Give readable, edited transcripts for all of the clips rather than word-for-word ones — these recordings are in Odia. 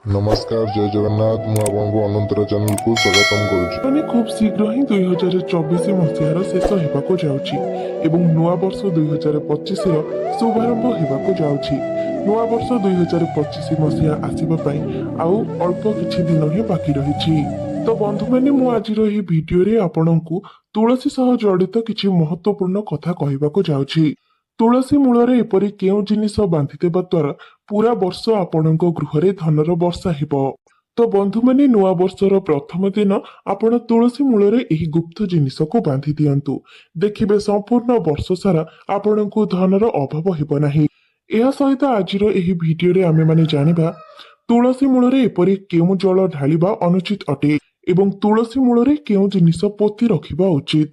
नमस्कार जय जगन्नाथ मु आपको अनंतर चैनल को स्वागतम करुच्ची। ମାନେ ଖୁବ୍ ଶୀଘ୍ର ହିଁ 2024 ମସିହାର ଶେଷ ହେବାକୁ ଯାଉଛି ଏବଂ ନୂଆ ବର୍ଷ 2025ର ଶୁଭାରମ୍ଭ ହେବାକୁ ଯାଉଛି। ନୂଆ ବର୍ଷ 2025 ମସିହା ଆସିବା ପାଇଁ ଆଉ ଅଳ୍ପ କିଛି ଦିନ ହିଁ ବାକି ରହିଛି। ତ ବନ୍ଧୁମାନେ, ମୁଁ ଆଜିର ଏହି ଭିଡିଓରେ ଆପଣଙ୍କୁ ତୁଳସୀ ସହ ଜଡ଼ିତ କିଛି ମହତ୍ୱପୂର୍ଣ୍ଣ କଥା କହିବାକୁ ଯାଉଛି। ତୁଳସୀ ମୂଳରେ ଏପରି କେଉଁ ଜିନିଷ ବାନ୍ଧିଦେବା ଦ୍ୱାରା ପୁରା ବର୍ଷ ଆପଣଙ୍କ ଗୃହରେ ଧନର ବର୍ଷା ହେବ। ତ ବନ୍ଧୁମାନେ, ନୂଆ ବର୍ଷର ପ୍ରଥମ ଦିନ ଆପଣ ତୁଳସୀ ମୂଳରେ ଏହି ଗୁପ୍ତ ଜିନିଷକୁ ବାନ୍ଧି ଦିଅନ୍ତୁ। ଦେଖିବେ ସମ୍ପୂର୍ଣ୍ଣ ବର୍ଷ ସାରା ଆପଣଙ୍କୁ ଧନର ଅଭାବ ହେବ ନାହିଁ। ଏହା ସହିତ ଆଜିର ଏହି ଭିଡିଓରେ ଆମେମାନେ ଜାଣିବା ତୁଳସୀ ମୂଳରେ ଏପରି କେଉଁ ଜଳ ଢାଳିବା ଅନୁଚିତ ଅଟେ ଏବଂ ତୁଳସୀ ମୂଳରେ କେଉଁ ଜିନିଷ ପୋତି ରଖିବା ଉଚିତ।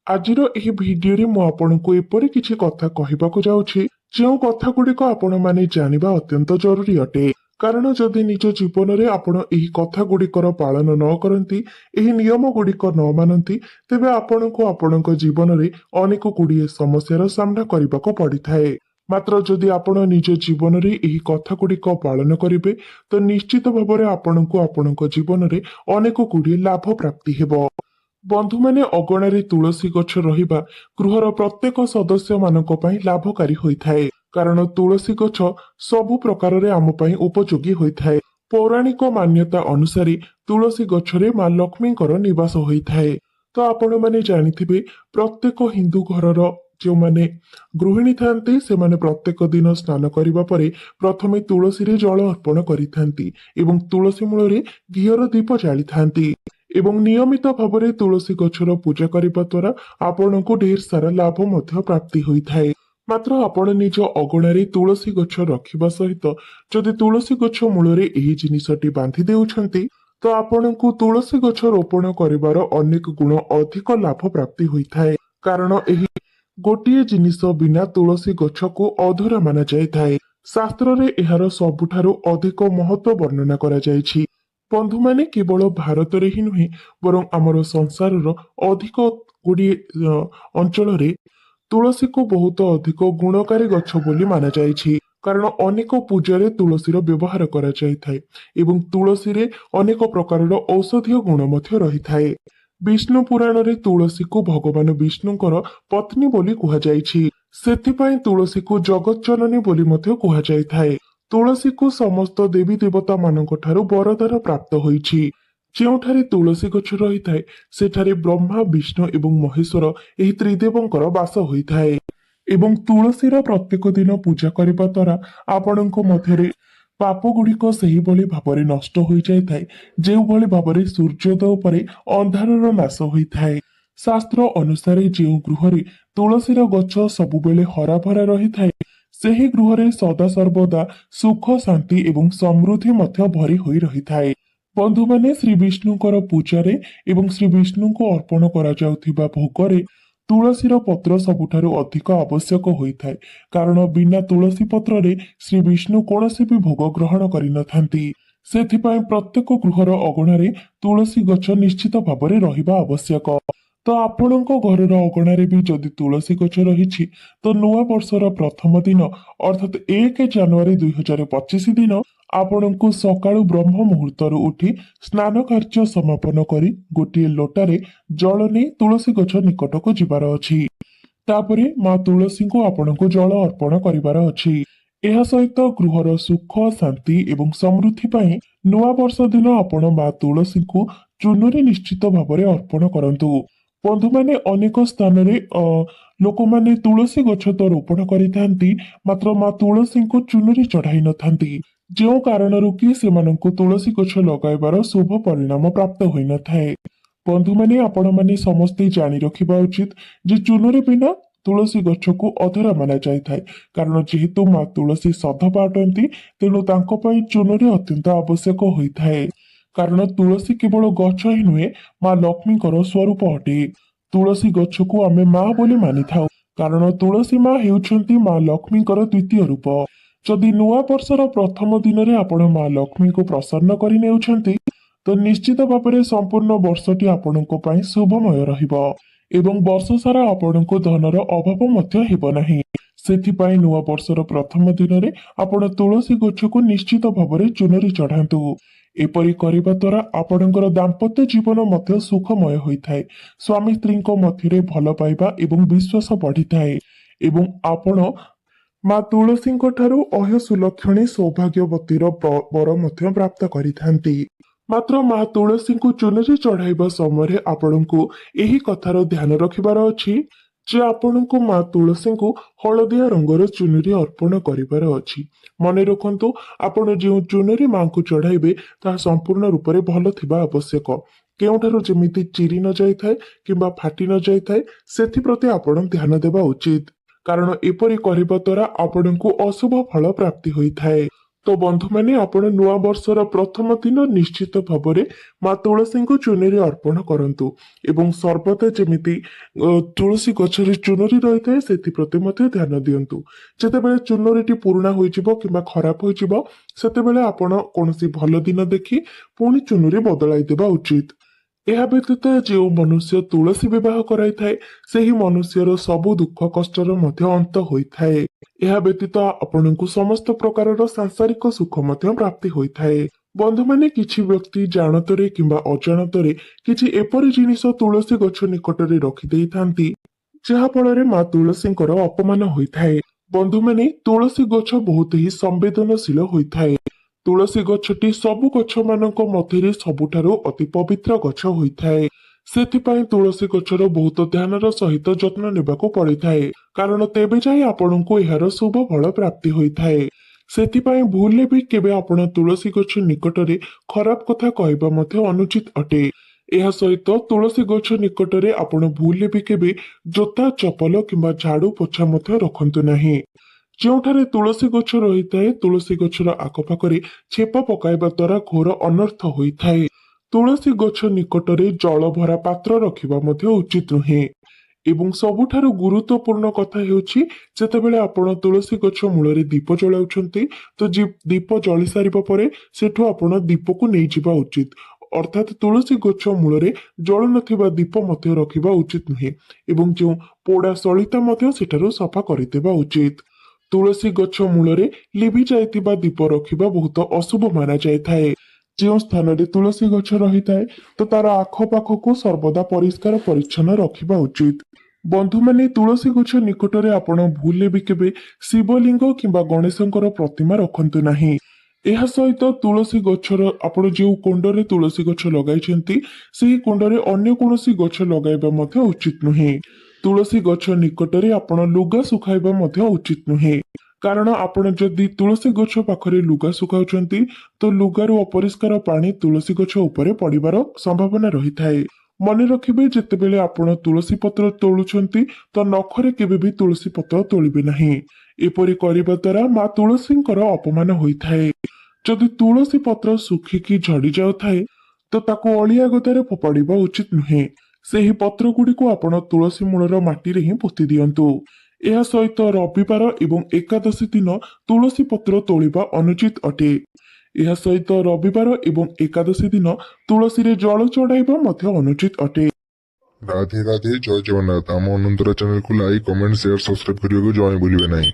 ଆଜିର ଏହି ଭିଡିଓରେ ମୁଁ ଆପଣଙ୍କୁ ଏପରି କିଛି କଥା କହିବାକୁ ଯାଉଛି ଯେଉଁ କଥା ଗୁଡ଼ିକ ଆପଣମାନେ ଜାଣିବା ଅତ୍ୟନ୍ତ ଜରୁରୀ ଅଟେ। କାରଣ ଯଦି ନିଜ ଜୀବନରେ ଆପଣ ଏହି କଥା ଗୁଡ଼ିକର ପାଳନ ନ କରନ୍ତି, ଏହି ନିୟମ ଗୁଡ଼ିକ ନ ମାନନ୍ତି, ତେବେ ଆପଣଙ୍କୁ ଆପଣଙ୍କ ଜୀବନରେ ଅନେକ ଗୁଡ଼ିଏ ସମସ୍ୟାର ସାମ୍ନା କରିବାକୁ ପଡ଼ିଥାଏ। ମାତ୍ର ଯଦି ଆପଣ ନିଜ ଜୀବନରେ ଏହି କଥା ଗୁଡ଼ିକ ପାଳନ କରିବେ, ତ ନିଶ୍ଚିତ ଭାବରେ ଆପଣଙ୍କୁ ଆପଣଙ୍କ ଜୀବନରେ ଅନେକ ଗୁଡ଼ିଏ ଲାଭ ପ୍ରାପ୍ତି ହେବ। ବନ୍ଧୁମାନେ, ଅଗଣାରେ ତୁଳସୀ ଗଛ ରହିବା ଗୃହର ପ୍ରତ୍ୟେକ ସଦସ୍ୟମାନଙ୍କ ପାଇଁ ଲାଭକାରୀ ହୋଇଥାଏ। କାରଣ ତୁଳସୀ ଗଛ ସବୁ ପ୍ରକାରରେ ଆମ ପାଇଁ ଉପଯୋଗୀ ହୋଇଥାଏ। ପୌରାଣିକ ମାନ୍ୟତା ଅନୁସାରେ ତୁଳସୀ ଗଛରେ ମା ଲକ୍ଷ୍ମୀଙ୍କର ନିବାସ ହୋଇଥାଏ। ତ ଆପଣମାନେ ଜାଣିଥିବେ, ପ୍ରତ୍ୟେକ ହିନ୍ଦୁ ଘରର ଯେଉଁମାନେ ଗୃହିଣୀ ଥାନ୍ତି ସେମାନେ ପ୍ରତ୍ୟେକ ଦିନ ସ୍ନାନ କରିବା ପରେ ପ୍ରଥମେ ତୁଳସୀରେ ଜଳ ଅର୍ପଣ କରିଥାନ୍ତି ଏବଂ ତୁଳସୀ ମୂଳରେ ଘିଅର ଦୀପ ଜାଳିଥାନ୍ତି। ଏବଂ ନିୟମିତ ଭାବରେ ତୁଳସୀ ଗଛର ପୂଜା କରିବା ଦ୍ୱାରା ଆପଣଙ୍କୁ ଢେର ସାରା ଲାଭ ମଧ୍ୟ ପ୍ରାପ୍ତି ହୋଇଥାଏ। ମାତ୍ର ଆପଣ ନିଜ ଅଗଣାରେ ତୁଳସୀ ଗଛ ରଖିବା ସହିତ ଯଦି ତୁଳସୀ ଗଛ ମୂଳରେ ଏହି ଜିନିଷଟି ବାନ୍ଧି ଦେଉଛନ୍ତି, ତ ଆପଣଙ୍କୁ ତୁଳସୀ ଗଛ ରୋପଣ କରିବାର ଅନେକ ଗୁଣ ଅଧିକ ଲାଭ ପ୍ରାପ୍ତି ହୋଇଥାଏ। କାରଣ ଏହି ଗୋଟିଏ ଜିନିଷ ବିନା ତୁଳସୀ ଗଛକୁ ଅଧୁରା ମାନାଯାଇଥାଏ। ଶାସ୍ତ୍ରରେ ଏହାର ସବୁଠାରୁ ଅଧିକ ମହତ୍ଵ ବର୍ଣ୍ଣନା କରାଯାଇଛି। ବନ୍ଧୁମାନେ, କେବଳ ଭାରତରେ ହିଁ ନୁହେଁ ବରଂ ଆମର ସଂସାରର ଅଧିକ ଗୁଡ଼ିଏ ଅଞ୍ଚଳରେ ତୁଳସୀକୁ ବହୁତ ଅଧିକ ଗୁଣକାରୀ ଗଛ ବୋଲି ମାନାଯାଇଛି। କାରଣ ଅନେକ ପୂଜାରେ ତୁଳସୀର ବ୍ୟବହାର କରାଯାଇଥାଏ ଏବଂ ତୁଳସୀରେ ଅନେକ ପ୍ରକାରର ଔଷଧୀୟ ଗୁଣ ମଧ୍ୟ ରହିଥାଏ। ବିଷ୍ଣୁ ପୁରାଣରେ ତୁଳସୀକୁ ଭଗବାନ ବିଷ୍ଣୁଙ୍କର ପତ୍ନୀ ବୋଲି କୁହାଯାଇଛି। ସେଥିପାଇଁ ତୁଳସୀକୁ ଜଗତ ଜନନୀ ବୋଲି ମଧ୍ୟ କୁହାଯାଇଥାଏ। ତୁଳସୀକୁ ସମସ୍ତ ଦେବୀ ଦେବତା ମାନଙ୍କ ଠାରୁ ବରଦାନ ପ୍ରାପ୍ତ ହୋଇଛି। ଯେଉଁଠାରେ ତୁଳସୀ ଗଛ ରହିଥାଏ ସେଠାରେ ବ୍ରହ୍ମା, ବିଷ୍ଣୁ ଏବଂ ମହେଶ୍ୱର ଏହି ତ୍ରିଦେବଙ୍କର ବାସ ହୋଇଥାଏ। ଏବଂ ତୁଳସୀର ପ୍ରତ୍ୟେକ ଦିନ ପୂଜା କରିବା ଦ୍ୱାରା ଆପଣଙ୍କ ମଧ୍ୟରେ ପାପ ଗୁଡ଼ିକ ସେହିଭଳି ଭାବରେ ନଷ୍ଟ ହୋଇଯାଇଥାଏ ଯେଉଁଭଳି ଭାବରେ ସୂର୍ଯ୍ୟୋଦୟ ପରେ ଅନ୍ଧାରର ନାଶ ହୋଇଥାଏ। ଶାସ୍ତ୍ର ଅନୁସାରେ ଯେଉଁ ଗୃହରେ ତୁଳସୀର ଗଛ ସବୁବେଳେ ହରାଭରା ରହିଥାଏ ସେହି ଗୃହରେ ସଦାସର୍ବଦା ସୁଖ, ଶାନ୍ତି ଏବଂ ସମୃଦ୍ଧି ମଧ୍ୟ ଭରି ହୋଇ ରହିଥାଏ। ବନ୍ଧୁମାନେ, ଶ୍ରୀ ବିଷ୍ଣୁଙ୍କର ପୂଜାରେ ଏବଂ ଶ୍ରୀ ବିଷ୍ଣୁଙ୍କୁ ଅର୍ପଣ କରାଯାଉଥିବା ଭୋଗରେ ତୁଳସୀର ପତ୍ର ସବୁଠାରୁ ଅଧିକ ଆବଶ୍ୟକ ହୋଇଥାଏ। କାରଣ ବିନା ତୁଳସୀ ପତ୍ରରେ ଶ୍ରୀ ବିଷ୍ଣୁ କୌଣସି ବି ଭୋଗ ଗ୍ରହଣ କରିନଥାନ୍ତି। ସେଥିପାଇଁ ପ୍ରତ୍ୟେକ ଗୃହର ଅଗଣାରେ ତୁଳସୀ ଗଛ ନିଶ୍ଚିତ ଭାବରେ ରହିବା ଆବଶ୍ୟକ। ତ ଆପଣଙ୍କ ଘରର ଅଗଣାରେ ବି ଯଦି ତୁଳସୀ ଗଛ ରହିଛି, ତ ନୂଆ ବର୍ଷର ପ୍ରଥମ ଦିନ ଅର୍ଥାତ୍ 1 ଜାନୁଆରୀ 2025 ଦିନ ଆପଣଙ୍କୁ ସକାଳୁ ବ୍ରହ୍ମ ମୁହୂର୍ତ୍ତରୁ ଉଠି ସ୍ନାନ କାର୍ଯ୍ୟ ସମାପନ କରି ଗୋଟିଏ ଲୋଟାରେ ଜଳ ନେଇ ତୁଳସୀ ଗଛ ନିକଟକୁ ଯିବାର ଅଛି। ତାପରେ ମା ତୁଳସୀଙ୍କୁ ଆପଣଙ୍କୁ ଜଳ ଅର୍ପଣ କରିବାର ଅଛି। ଏହା ସହିତ ଗୃହର ସୁଖ, ଶାନ୍ତି ଏବଂ ସମୃଦ୍ଧି ପାଇଁ ନୂଆ ବର୍ଷ ଦିନ ଆପଣ ମା ତୁଳସୀଙ୍କୁ ଚୂନରେ ନିଶ୍ଚିତ ଭାବରେ ଅର୍ପଣ କରନ୍ତୁ। ବନ୍ଧୁମାନେ, ଅନେକ ସ୍ଥାନରେ ଲୋକମାନେ ତୁଳସୀ ଗଛ ତ ରୋପଣ କରିଥାନ୍ତି, ମାତ୍ର ମା ତୁଳସୀଙ୍କୁ ଚୂନରେ ଚଢାଇ ନଥାନ୍ତି। ଯେଉଁ କାରଣରୁ କି ସେମାନଙ୍କୁ ତୁଳସୀ ଗଛ ଲଗାଇବାର ଶୁଭ ପରିଣାମ ପ୍ରାପ୍ତ ହୋଇନଥାଏ। ବନ୍ଧୁମାନେ, ଆପଣମାନେ ସମସ୍ତେ ଜାଣି ରଖିବା ଉଚିତ ଯେ ଚୂନରେ ବିନା ତୁଳସୀ ଗଛକୁ ଅଧରା ମାନାଯାଇଥାଏ। କାରଣ ଯେହେତୁ ମା ତୁଳସୀ ସଧବା ଅଟନ୍ତି, ତେଣୁ ତାଙ୍କ ପାଇଁ ଚୂନରେ ଅତ୍ୟନ୍ତ ଆବଶ୍ୟକ ହୋଇଥାଏ। କାରଣ ତୁଳସୀ କେବଳ ଗଛ ହିଁ ନୁହେଁ, ମା ଲକ୍ଷ୍ମୀଙ୍କର ସ୍ୱରୂପ ଅଟେ। ତୁଳସୀ ଗଛକୁ ଆମେ ମା ବୋଲି ମାନିଥାଉ କାରଣ ତୁଳସୀ ମା ହେଉଛନ୍ତି ମା ଲକ୍ଷ୍ମୀଙ୍କର ଦ୍ୱିତୀୟ ରୂପ। ଯଦି ନୂଆ ବର୍ଷର ପ୍ରଥମ ଦିନରେ ଆପଣ ମା ଲକ୍ଷ୍ମୀଙ୍କୁ ପ୍ରସନ୍ନ କରି ନେଉଛନ୍ତି, ତ ନିଶ୍ଚିତ ଭାବରେ ସମ୍ପୂର୍ଣ୍ଣ ବର୍ଷଟି ଆପଣଙ୍କ ପାଇଁ ଶୁଭମୟ ରହିବ ଏବଂ ବର୍ଷ ସାରା ଆପଣଙ୍କୁ ଧନର ଅଭାବ ମଧ୍ୟ ହେବ ନାହିଁ। ସେଥିପାଇଁ ନୂଆ ବର୍ଷର ପ୍ରଥମ ଦିନରେ ଆପଣ ତୁଳସୀ ଗଛକୁ ନିଶ୍ଚିତ ଭାବରେ ଚୂନରେ ଚଢ଼ାନ୍ତୁ। ଏପରି କରିବା ଦ୍ୱାରା ଆପଣଙ୍କର ଦାମ୍ପତ୍ୟ ଜୀବନ ମଧ୍ୟ ସୁଖମୟ ହୋଇଥାଏ। ସ୍ୱାମୀ ସ୍ତ୍ରୀଙ୍କ ମଧ୍ୟରେ ଭଲ ପାଇବା ଏବଂ ବିଶ୍ୱାସ ବଢିଥାଏ ଏବଂ ଆପଣ ମା ତୁଳସୀଙ୍କ ଠାରୁ ଅହସୁଲକ୍ଷଣୀ ସୌଭାଗ୍ୟବତୀର ବର ମଧ୍ୟ ପ୍ରାପ୍ତ କରିଥାନ୍ତି। ମାତ୍ର ମା ତୁଳସୀଙ୍କୁ ଚୂନରେ ଚଢାଇବା ସମୟରେ ଆପଣଙ୍କୁ ଏହି କଥାର ଧ୍ୟାନ ରଖିବାର ଅଛି ଯେ ଆପଣଙ୍କୁ ମା ତୁଳସୀଙ୍କୁ ହଳଦିଆ ରଙ୍ଗର ଚୁନରି ଅର୍ପଣ କରିବାର ଅଛି। ମନେ ରଖନ୍ତୁ, ଆପଣ ଯେଉଁ ଚୁନରି ମାଙ୍କୁ ଚଢାଇବେ ତାହା ସମ୍ପୂର୍ଣ୍ଣ ରୂପରେ ଭଲ ଥିବା ଆବଶ୍ୟକ। କେଉଁଠାରୁ ଯେମିତି ଚିରି ନ ଯାଇଥାଏ କିମ୍ବା ଫାଟି ନ ଯାଇଥାଏ, ସେଥିପ୍ରତି ଆପଣ ଧ୍ୟାନ ଦେବା ଉଚିତ। କାରଣ ଏପରି କରିବା ଦ୍ୱାରା ଆପଣଙ୍କୁ ଅଶୁଭ ଫଳ ପ୍ରାପ୍ତି ହୋଇଥାଏ। ତ ବନ୍ଧୁମାନେ, ଆପଣ ନୂଆ ବର୍ଷର ପ୍ରଥମ ଦିନ ନିଶ୍ଚିତ ଭାବରେ ମା ତୁଳସୀଙ୍କୁ ଚୁନରି ଅର୍ପଣ କରନ୍ତୁ ଏବଂ ସର୍ବଦା ଯେମିତି ତୁଳସୀ ଗଛରେ ଚୁନରି ରହିଥାଏ ସେଥିପ୍ରତି ମଧ୍ୟ ଧ୍ୟାନ ଦିଅନ୍ତୁ। ଯେତେବେଳେ ଚୁନରିଟି ପୁରୁଣା ହୋଇଯିବ କିମ୍ବା ଖରାପ ହୋଇଯିବ, ସେତେବେଳେ ଆପଣ କୌଣସି ଭଲ ଦିନ ଦେଖି ପୁଣି ଚୁନରି ବଦଳାଇ ଦେବା ଉଚିତ। ଏହା ବ୍ୟତୀତ ଯେଉଁ ମନୁଷ୍ୟ ତୁଳସୀ ବିବାହ କରାଇଥାଏ, ସେହି ମନୁଷ୍ୟର ସବୁ ଦୁଃଖ କଷ୍ଟର ମଧ୍ୟ ଅନ୍ତ ହୋଇଥାଏ। ଏହା ବ୍ୟତୀତ ଆପଣଙ୍କୁ ସମସ୍ତ ପ୍ରକାରର ସାଂସାରିକ ସୁଖ ମଧ୍ୟ ପ୍ରାପ୍ତି ହୋଇଥାଏ। ବନ୍ଧୁମାନେ, କିଛି ବ୍ୟକ୍ତି ଜାଣତରେ କିମ୍ବା ଅଜାଣତରେ କିଛି ଏପରି ଜିନିଷ ତୁଳସୀ ଗଛ ନିକଟରେ ରଖିଦେଇଥାନ୍ତି ଯାହା ଫଳରେ ମା ତୁଳସୀଙ୍କର ଅପମାନ ହୋଇଥାଏ। ବନ୍ଧୁମାନେ, ତୁଳସୀ ଗଛ ବହୁତ ହିଁ ସମ୍ବେଦନଶୀଳ ହୋଇଥାଏ। ତୁଳସୀ ଗଛଟି ସବୁ ଗଛମାନଙ୍କ ମଧ୍ୟରେ ସବୁଠାରୁ ଅତି ପବିତ୍ର ଗଛ ହୋଇଥାଏ। ସେଥିପାଇଁ ତୁଳସୀ ଗଛର ବହୁତ ଧ୍ୟାନର ସହିତ ଯତ୍ନ ନେବାକୁ ପଡିଥାଏ, କାରଣ ତେବେ ଯାଇ ଆପଣଙ୍କୁ ଏହାର ଶୁଭ ଫଳ ପ୍ରାପ୍ତି ହୋଇଥାଏ। ସେଥିପାଇଁ ଭୁଲରେ ବି କେବେ ଆପଣ ତୁଳସୀ ଗଛ ନିକଟରେ ଖରାପ କଥା କହିବା ମଧ୍ୟ ଅନୁଚିତ ଅଟେ। ଏହା ସହିତ ତୁଳସୀ ଗଛ ନିକଟରେ ଆପଣ ଭୁଲରେ ବି କେବେ ଜୋତା, ଚପଲ କିମ୍ବା ଝାଡୁ ପୋଛା ମଧ୍ୟ ରଖନ୍ତୁ ନାହିଁ। ଯେଉଁଠାରେ ତୁଳସୀ ଗଛ ରହିଥାଏ, ତୁଳସୀ ଗଛର ଆଖପାଖରେ ଛେପ ପକାଇବା ଦ୍ୱାରା ଘୋର ଅନର୍ଥ ହୋଇଥାଏ। ତୁଳସୀ ଗଛ ନିକଟରେ ଜଳ ଭରା ପାତ୍ର ରଖିବା ମଧ୍ୟ ଉଚିତ ନୁହେଁ। ଏବଂ ସବୁଠାରୁ ଗୁରୁତ୍ୱପୂର୍ଣ୍ଣ କଥା ହେଉଛି, ଯେତେବେଳେ ଆପଣ ତୁଳସୀ ଗଛ ମୂଳରେ ଦୀପ ଜଳାଉଛନ୍ତି, ତ ଦୀପ ଜଳି ସାରିବା ପରେ ସେଠୁ ଆପଣ ଦୀପକୁ ନେଇଯିବା ଉଚିତ। ଅର୍ଥାତ୍ ତୁଳସୀ ଗଛ ମୂଳରେ ଜଳୁନଥିବା ଦୀପ ମଧ୍ୟ ରଖିବା ଉଚିତ ନୁହେଁ ଏବଂ ଯେଉଁ ପୋଡା ସଳିତା ମଧ୍ୟ ସେଠାରୁ ସଫା କରିଦେବା ଉଚିତ। ତୁଳସୀ ଗଛ ମୂଳରେ ଲିଭି ଯାଇଥିବା ଦୀପ ରଖିବା ବହୁତ ଅଶୁଭ ମାନାଯାଇଥାଏ। ଯେଉଁ ସ୍ଥାନରେ ତୁଳସୀ ଗଛ ରହିଥାଏ, ତ ତାର ଆଖପାଖକୁ ସର୍ବଦା ପରିଷ୍କାର ପରିଚ୍ଛନ୍ନ ରଖିବା ଉଚିତ। ବନ୍ଧୁମାନେ, ତୁଳସୀ ଗଛ ନିକଟରେ ଆପଣ ଭୁଲରେ ବି କେବେ ଶିବଲିଙ୍ଗ କିମ୍ବା ଗଣେଶଙ୍କର ପ୍ରତିମା ରଖନ୍ତୁ ନାହିଁ। ଏହା ସହିତ ତୁଳସୀ ଗଛର ଆପଣ ଯେଉଁ କୁଣ୍ଡରେ ତୁଳସୀ ଗଛ ଲଗାଇଛନ୍ତି, ସେହି କୁଣ୍ଡରେ ଅନ୍ୟ କୌଣସି ଗଛ ଲଗାଇବା ମଧ୍ୟ ଉଚିତ ନୁହେଁ। ତୁଳସୀ ଗଛ ନିକଟରେ ଆପଣ ଲୁଗା ଶୁଖାଇବା ମଧ୍ୟ ଉଚିତ ନୁହେଁ। କାରଣ ଆପଣ ଯଦି ତୁଳସୀ ଗଛ ପାଖରେ ଲୁଗା ଶୁଖାଉଛନ୍ତି, ତ ଲୁଗାରୁ ଅପରିଷ୍କାର ପାଣି ତୁଳସୀ ଗଛ ଉପରେ ପଡିବାର ସମ୍ଭାବନା ରହିଥାଏ। ମନେ ରଖିବେ, ଯେତେବେଳେ ଆପଣ ତୁଳସୀ ପତ୍ର ତୋଳୁଛନ୍ତି, ତ ନଖରେ କେବେ ବି ତୁଳସୀ ପତ୍ର ତୋଳିବେ ନାହିଁ। ଏପରି କରିବା ଦ୍ୱାରା ମା ତୁଳସୀଙ୍କର ଅପମାନ ହୋଇଥାଏ। ଯଦି ତୁଳସୀ ପତ୍ର ଶୁଖିକି ଝଡି ଯାଉଥାଏ, ତ ତାକୁ ଅଳିଆ ଗଦାରେ ଫୋପାଡ଼ିବା ଉଚିତ ନୁହେଁ। ସେହି ପତ୍ର ଗୁଡ଼ିକୁ ଆପଣ ତୁଳସୀ ମୂଳର ମାଟିରେ ହିଁ ପୋତି ଦିଅନ୍ତୁ। ଏହା ସହିତ ରବିବାର ଏବଂ ଏକାଦଶୀ ଦିନ ତୁଳସୀ ପତ୍ର ତୋଳିବା ଅନୁଚିତ ଅଟେ। ଏହା ସହିତ ରବିବାର ଏବଂ ଏକାଦଶୀ ଦିନ ତୁଳସୀରେ ଜଳ ଚଢାଇବା ମଧ୍ୟ ଅନୁଚିତ ଅଟେ। ରାଧେ ରାଧେ, ଜୟ ଜଗନ୍ନାଥ। ଆମ ଅନନ୍ତରା ଚ୍ୟାନେଲକୁ ଲାଇକ୍, କମେଣ୍ଟ, ସେୟାର, ସବସ୍କ୍ରାଇବ କରିବାକୁ ଜଣେ ଭୁଲିବେ ନାହିଁ।